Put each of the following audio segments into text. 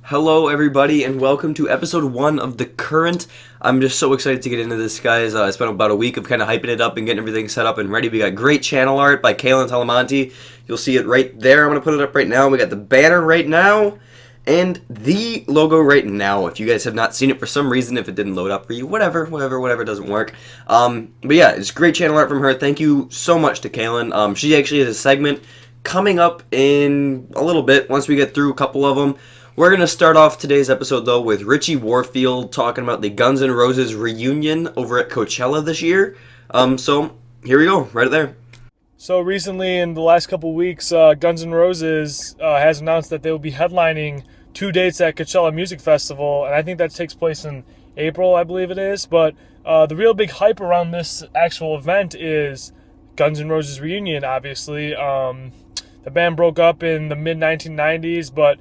Hello, everybody, and welcome to episode 1 of The Current. I'm just so excited to get into this, guys. I spent about a week of kind of hyping it up and getting everything set up and ready. We got great channel art by Cailyn Talmonti. You'll see it right there. I'm going to put it up right now. We got the banner right now and the logo right now. If you guys have not seen it for some reason, if it didn't load up for you, whatever doesn't work. But yeah, it's great channel art from her. Thank you so much to Cailyn. She actually has a segment coming up in a little bit once we get through a couple of them. We're going to start off today's episode, though, with Richie Warfield talking about the Guns N' Roses reunion over at Coachella this year. So here we go, right there. So recently, in the last couple weeks, Guns N' Roses has announced that they will be headlining 2 dates at Coachella Music Festival, and I think that takes place in April, I believe it is. But the real big hype around this actual event is Guns N' Roses reunion, obviously. The band broke up in the mid-1990s, but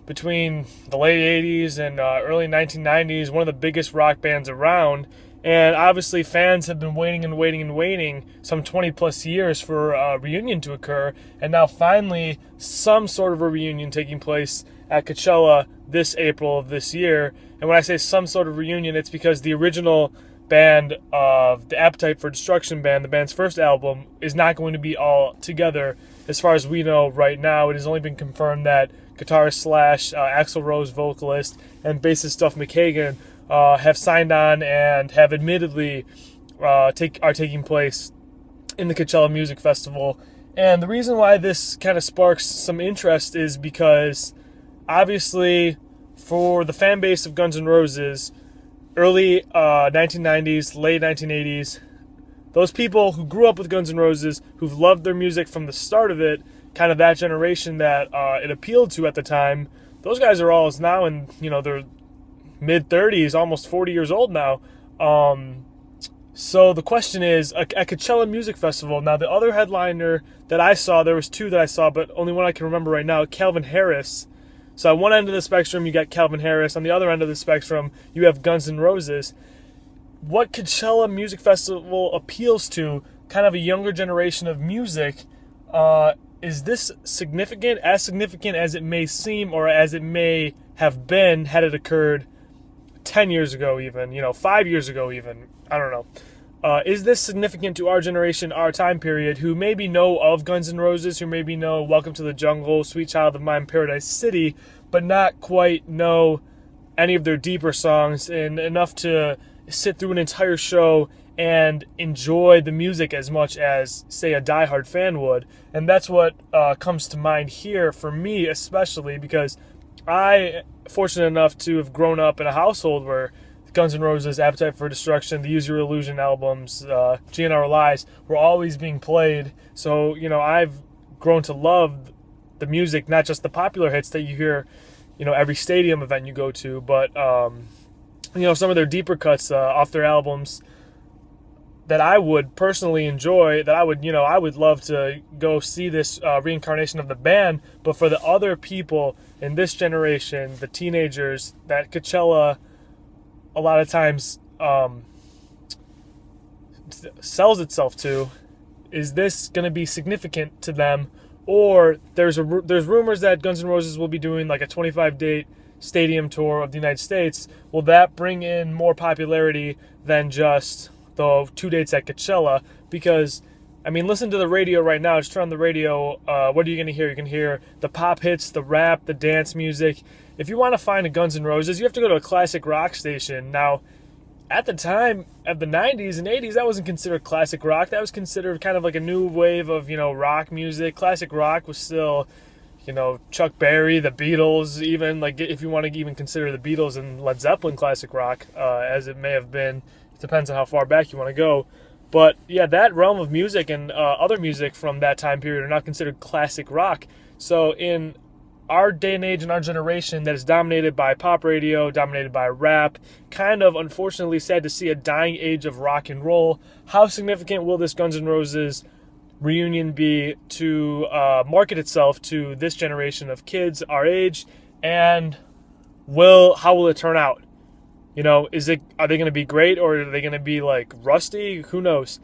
between the late 80s and early 1990s, one of the biggest rock bands around. And obviously fans have been waiting some 20 plus years for a reunion to occur. And now finally some sort of a reunion taking place at Coachella this April of this year. And when I say some sort of reunion, it's because the original band of the Appetite for Destruction band, the band's first album, is not going to be all together as far as we know right now. It has only been confirmed that guitarist slash Axl Rose vocalist and bassist Duff McKagan have signed on and have admittedly are taking place in the Coachella Music Festival. And the reason why this kind of sparks some interest is because obviously for the fan base of Guns N' Roses, early 1990s, late 1980s, those people who grew up with Guns N' Roses, who've loved their music from the start of it, kind of that generation that it appealed to at the time, those guys are all now in, their mid-30s, almost 40 years old now. So the question is, at Coachella Music Festival, now the other headliner that I saw, there was two that I saw, but only one I can remember right now, Calvin Harris. So on one end of the spectrum, you got Calvin Harris. On the other end of the spectrum, you have Guns N' Roses. What Coachella Music Festival appeals to, kind of a younger generation of music, is this significant as it may seem, or as it may have been had it occurred 10 years ago even, 5 years ago even, I don't know. Is this significant to our generation, our time period, who maybe know of Guns N' Roses, who maybe know Welcome to the Jungle, Sweet Child of Mine, Paradise City, but not quite know any of their deeper songs, and enough to sit through an entire show and enjoy the music as much as, say, a diehard fan would? And that's what comes to mind here for me, especially because I fortunate enough to have grown up in a household where Guns N' Roses, Appetite for Destruction, the Use Your Illusion albums, GNR Lies were always being played. So, I've grown to love the music, not just the popular hits that you hear, every stadium event you go to, but, some of their deeper cuts off their albums that I would personally enjoy, that I would love to go see this reincarnation of the band. But for the other people in this generation, the teenagers that Coachella a lot of times sells itself to, is this going to be significant to them? Or there's rumors that Guns N' Roses will be doing like a 25-date stadium tour of the United States. Will that bring in more popularity than just the 2 dates at Coachella? Because, listen to the radio right now. Just turn on the radio. What are you going to hear? You can hear the pop hits, the rap, the dance music. If you want to find a Guns N' Roses, you have to go to a classic rock station. Now, at the time of the 90s and 80s, that wasn't considered classic rock. That was considered kind of like a new wave of, rock music. Classic rock was still, Chuck Berry, the Beatles, even, like, if you want to even consider the Beatles and Led Zeppelin classic rock, as it may have been. It depends on how far back you want to go. But, yeah, that realm of music and other music from that time period are not considered classic rock. So in our day and age and our generation that is dominated by pop radio, dominated by rap, kind of unfortunately sad to see a dying age of rock and roll, how significant will this Guns N' Roses reunion be to market itself to this generation of kids our age? And how will it turn out? Are they going to be great, or are they going to be like rusty? Who knows?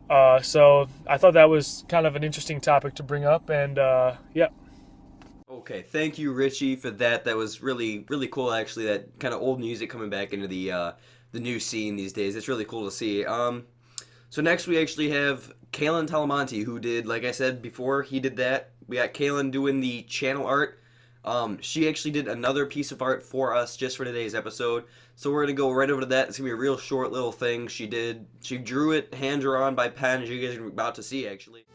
So I thought that was kind of an interesting topic to bring up, and yeah. Okay, thank you, Richie, for that. That was really, really cool. Actually, that kind of old music coming back into the new scene these days. It's really cool to see. So next we actually have Cailyn Talmonti, who did, like I said before, he did that. We got Cailyn doing the channel art. She actually did another piece of art for us just for today's episode. So we're gonna go right over to that. It's gonna be a real short little thing. She drew it hand drawn by pen, as you guys are about to see actually.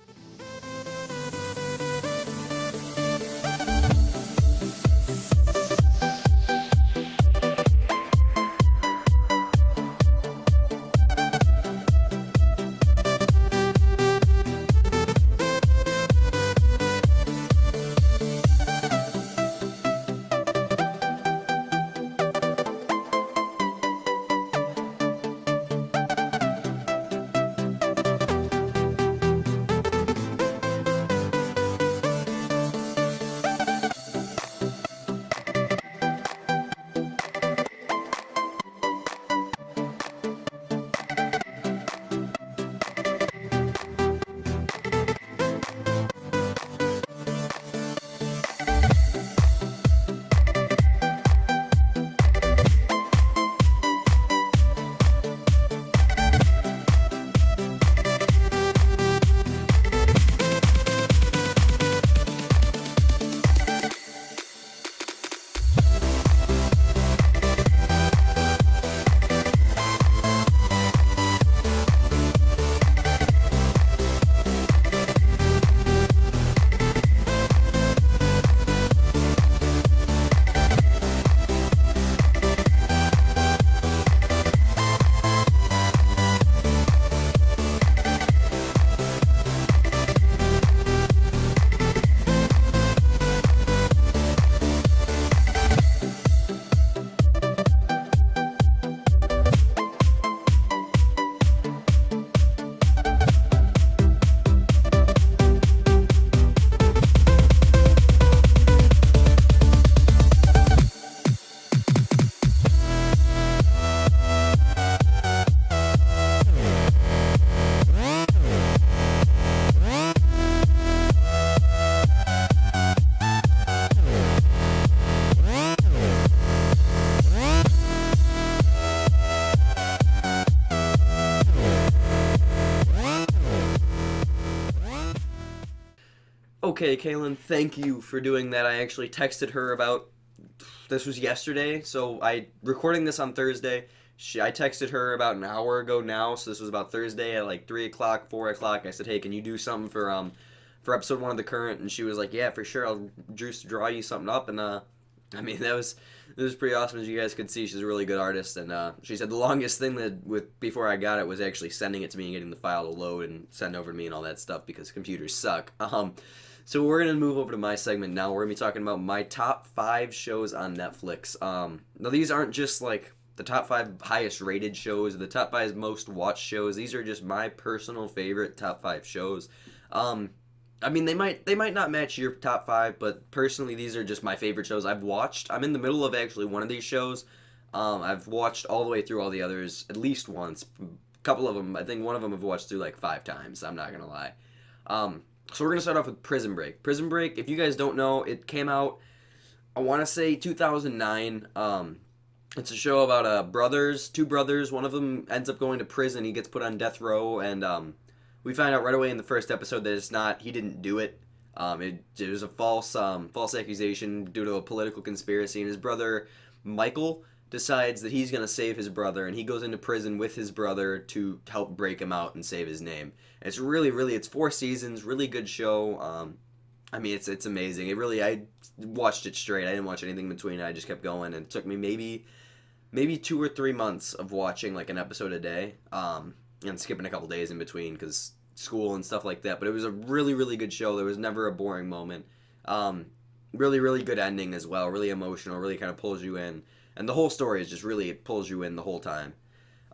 Okay, Cailyn, thank you for doing that. I actually texted her about this was yesterday, so I recording this on Thursday. I texted her about an hour ago now, so this was about Thursday at like 3 o'clock, 4 o'clock. I said, "Hey, can you do something for episode 1 of the current?" And she was like, "Yeah, for sure. I'll just draw you something up." And I mean that was pretty awesome. As you guys could see, she's a really good artist. And she said the longest thing that before I got it was actually sending it to me and getting the file to load and send over to me and all that stuff because computers suck. So we're going to move over to my segment now. We're going to be talking about my top 5 shows on Netflix. Now, these aren't just like the top 5 highest rated shows, the top 5 most watched shows. These are just my personal favorite top 5 shows. I mean, they might not match your top 5, but personally, these are just my favorite shows I've watched. I'm in the middle of actually one of these shows. I've watched all the way through all the others at least once. A couple of them, I think one of them I've watched through like 5 times. I'm not going to lie. So we're going to start off with Prison Break. Prison Break, if you guys don't know, it came out, I want to say 2009. It's a show about two brothers. One of them ends up going to prison. He gets put on death row, and we find out right away in the first episode that he didn't do it. It was a false accusation due to a political conspiracy, and his brother, Michael, decides that he's going to save his brother, and he goes into prison with his brother to help break him out and save his name. And it's it's 4 seasons, really good show. I mean, it's amazing. I watched it straight. I didn't watch anything in between. I just kept going, and it took me maybe 2 or 3 months of watching like an episode a day, and skipping a couple days in between because school and stuff like that. But it was a really, really good show. There was never a boring moment. Really, really good ending as well. Really emotional. Really kind of pulls you in. And the whole story is just really, it pulls you in the whole time.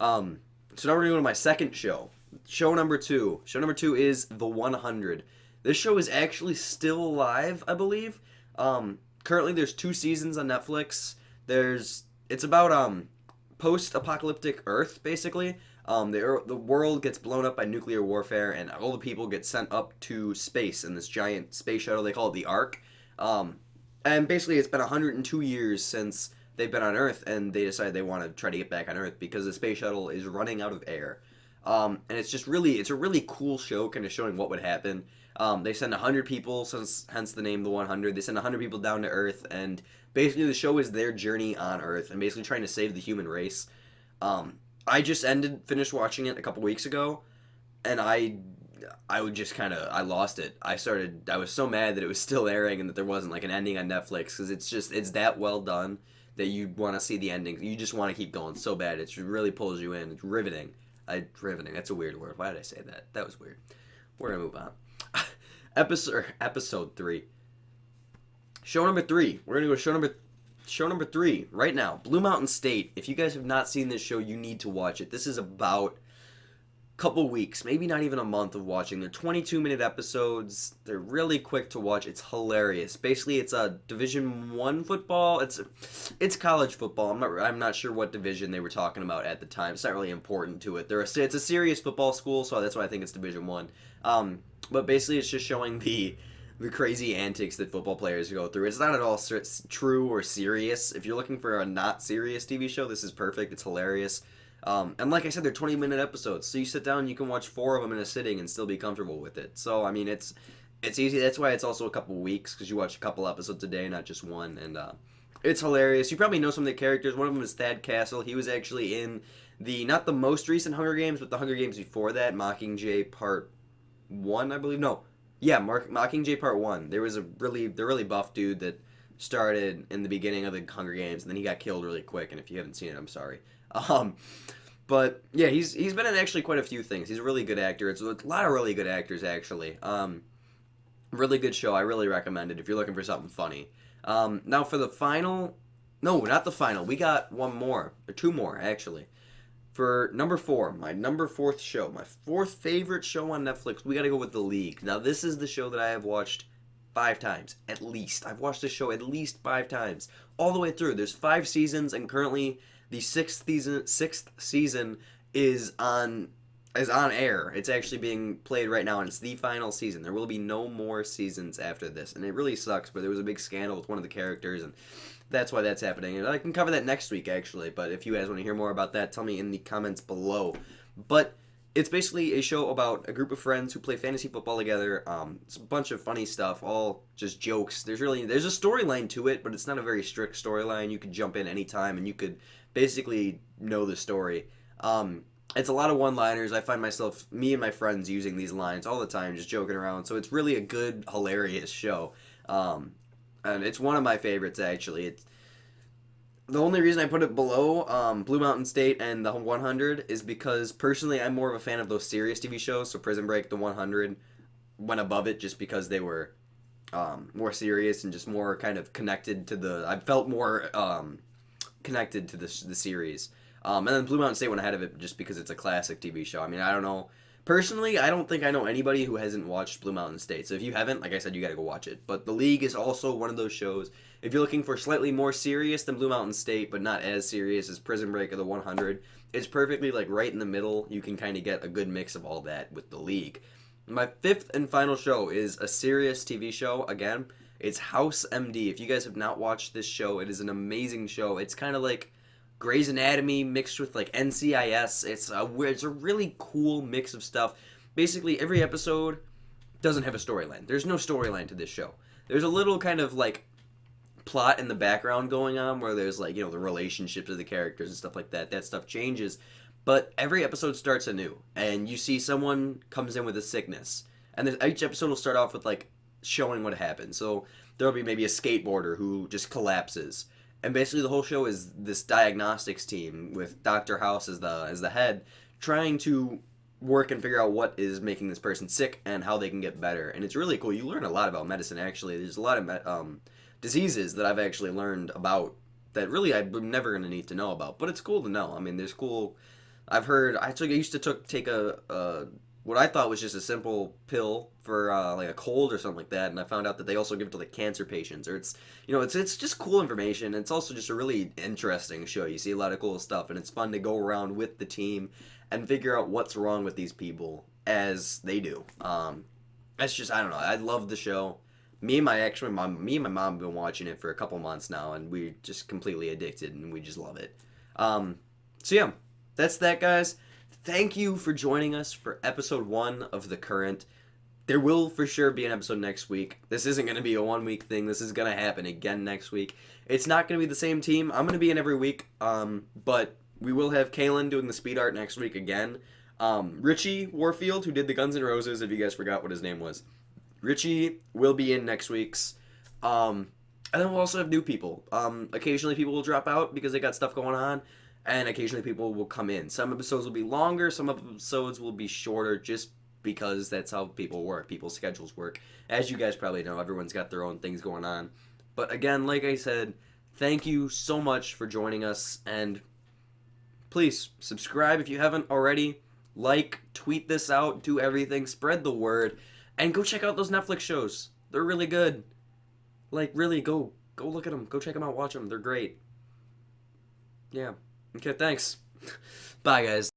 So now we're going to go to my second show. Show number 2. Show number 2 is The 100. This show is actually still live, I believe. Currently there's 2 seasons on Netflix. It's about post-apocalyptic Earth, basically. The world gets blown up by nuclear warfare, and all the people get sent up to space in this giant space shuttle. They call it the Ark. And basically, it's been 102 years since they've been on Earth, and they decided they want to try to get back on Earth because the space shuttle is running out of air. And it's just really, it's a really cool show, kind of showing what would happen. They send 100 people, hence the name The 100. They send 100 people down to Earth, and basically the show is their journey on Earth and basically trying to save the human race. I just finished watching it a couple weeks ago, and I would just I lost it. I was so mad that it was still airing and that there wasn't like an ending on Netflix, because it's that well done that you want to see the ending. You just want to keep going so bad. It really pulls you in. It's riveting. Riveting. That's a weird word. Why did I say that? That was weird. We're gonna move on. Episode 3. Show number 3. We're gonna go show number 3 right now. Blue Mountain State. If you guys have not seen this show, you need to watch it. This is about couple weeks, maybe not even a month of watching. They're 22-minute episodes. They're really quick to watch. It's hilarious. Basically, it's a Division I football. It's college football. I'm not sure what division they were talking about at the time. It's not really important to it. It's a serious football school, so that's why I think it's Division I. But basically, it's just showing the crazy antics that football players go through. It's not at all true or serious. If you're looking for a not serious TV show, this is perfect. It's hilarious. And like I said, they're 20-minute episodes, so you sit down and you can watch 4 of them in a sitting and still be comfortable with it. So, I mean, it's easy. That's why it's also a couple weeks, because you watch a couple episodes a day, not just one. And it's hilarious. You probably know some of the characters. One of them is Thad Castle. He was actually in not the most recent Hunger Games, but the Hunger Games before that, Mockingjay Part 1, I believe. No. Yeah, Mockingjay Part 1. There was the really buff dude that started in the beginning of the Hunger Games, and then he got killed really quick, and if you haven't seen it, I'm sorry. But yeah, he's been in actually quite a few things. He's a really good actor. It's a lot of really good actors, actually. Really good show. I really recommend it if you're looking for something funny. Now for the final, no, not the final. We got one more, or 2 more actually. For number 4, my number 4th show, my 4th favorite show on Netflix, we got to go with The League. Now this is the show that I have watched 5 times, at least. I've watched this show at least 5 times, all the way through. There's 5 seasons, and currently the 6th season is on air. It's actually being played right now, and it's the final season. There will be no more seasons after this, and it really sucks, but there was a big scandal with one of the characters, and that's why that's happening. And I can cover that next week, actually, but if you guys want to hear more about that, tell me in the comments below. But it's basically a show about a group of friends who play fantasy football together. It's a bunch of funny stuff, all just jokes. There's a storyline to it, but it's not a very strict storyline. You could jump in anytime, and you could basically know the story. It's a lot of one-liners. I find me and my friends using these lines all the time, just joking around. So it's really a good, hilarious show. And it's one of my favorites, actually. The only reason I put it below Blue Mountain State and the 100 is because, personally, I'm more of a fan of those serious TV shows. So Prison Break, the 100 went above it just because they were more serious and just more kind of connected to I felt more connected to the series. And then Blue Mountain State went ahead of it just because it's a classic TV show. I mean, I don't know. Personally, I don't think I know anybody who hasn't watched Blue Mountain State. So if you haven't, like I said, you gotta go watch it. But The League is also one of those shows. If you're looking for slightly more serious than Blue Mountain State, but not as serious as Prison Break or the 100, it's perfectly right in the middle. You can kind of get a good mix of all that with The League. My 5th and final show is a serious TV show. Again, it's House MD. If you guys have not watched this show, it is an amazing show. It's kind of like Grey's Anatomy mixed with like NCIS. It's a really cool mix of stuff. Basically, every episode doesn't have a storyline. There's no storyline to this show. There's a little kind of like plot in the background going on where there's like, the relationships of the characters and stuff like that. That stuff changes. But every episode starts anew, and you see someone comes in with a sickness. And each episode will start off with like showing what happened. So there'll be maybe a skateboarder who just collapses. And basically the whole show is this diagnostics team with Dr. House as the head, trying to work and figure out what is making this person sick and how they can get better. And it's really cool. You learn a lot about medicine, actually. There's a lot of diseases that I've actually learned about that really I'm never going to need to know about. But it's cool to know. I mean, there's cool... I used to take what I thought was just a simple pill for like a cold or something like that, and I found out that they also give it to like cancer patients. Or it's just cool information. It's also just a really interesting show. You see a lot of cool stuff, and it's fun to go around with the team and figure out what's wrong with these people as they do. That's just, I don't know. I love the show. Me and my mom have been watching it for a couple months now, and we're just completely addicted, and we just love it. So yeah, that's that, guys. Thank you for joining us for episode 1 of The Current. There will for sure be an episode next week. This isn't going to be a 1 week thing. This is going to happen again next week. It's not going to be the same team. I'm going to be in every week, but we will have Cailyn doing the speed art next week again. Richie Warfield, who did the Guns N' Roses, if you guys forgot what his name was. Richie will be in next week's. And then we'll also have new people. Occasionally people will drop out because they got stuff going on. And occasionally people will come in. Some episodes will be longer, some episodes will be shorter, just because that's how people work. People's schedules work. As you guys probably know, everyone's got their own things going on. But again, like I said, thank you so much for joining us. And please, subscribe if you haven't already. Like, tweet this out, do everything, spread the word. And go check out those Netflix shows. They're really good. Like, really, go look at them. Go check them out, watch them. They're great. Yeah. Okay, thanks. Bye, guys.